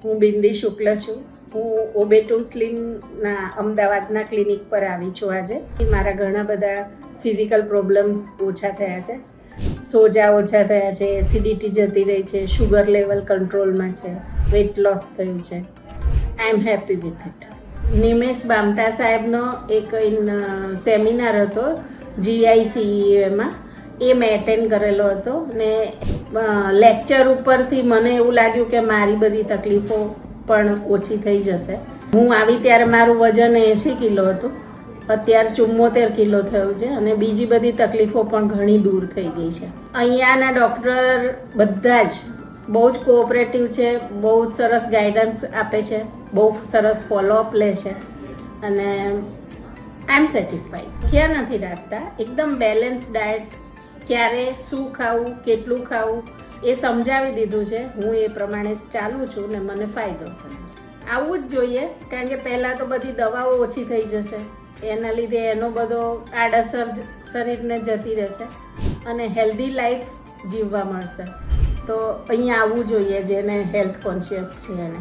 હું બિંદી શુક્લ છું. હું ઓબેટુ સ્લિમના અમદાવાદના ક્લિનિક પર આવી છું આજે. મારા ઘણા બધા ફિઝિકલ પ્રોબ્લેમ્સ ઓછા થયા છે. સોજા ઓછા થયા છે, એસિડિટી જતી રહી છે, શુગર લેવલ કંટ્રોલમાં છે, વેઇટ લોસ થયું છે. I am happy with it. Nimesh Bamta સાહેબનો એક સેમિનાર હતો GICEમાં, એ મેં એટેન્ડ કરેલો હતો ને લેક્ચર ઉપરથી મને એવું લાગ્યું કે મારી બધી તકલીફો પણ ઓછી થઈ જશે. હું આવી ત્યારે મારું વજન 80 કિલો હતું, અત્યારે 74 કિલો થયું છે અને બીજી બધી તકલીફો પણ ઘણી દૂર થઈ ગઈ છે. અહીંયાના ડૉક્ટર બધા જ બહુ જ કોઓપરેટિવ છે, બહુ જ સરસ ગાઈડન્સ આપે છે, બહુ સરસ ફોલોઅપ લે છે અને આઈ એમ સેટિસ્ફાઈડ. ક્યાં નથી રાખતા, એકદમ બેલેન્સ ડાયટ, ક્યારે શું ખાવું, કેટલું ખાવું એ સમજાવી દીધું છે. હું એ પ્રમાણે ચાલું છું ને મને ફાયદો થયો. આવવું જ જોઈએ, કારણ કે પહેલાં તો બધી દવાઓ ઓછી થઈ જશે, એના લીધે એનો બધો આડઅસર શરીરને જતી રહેશે અને હેલ્ધી લાઈફ જીવવા મળશે. તો અહીંયા આવવું જોઈએ જેને હેલ્થ કોન્શિયસ છે એને.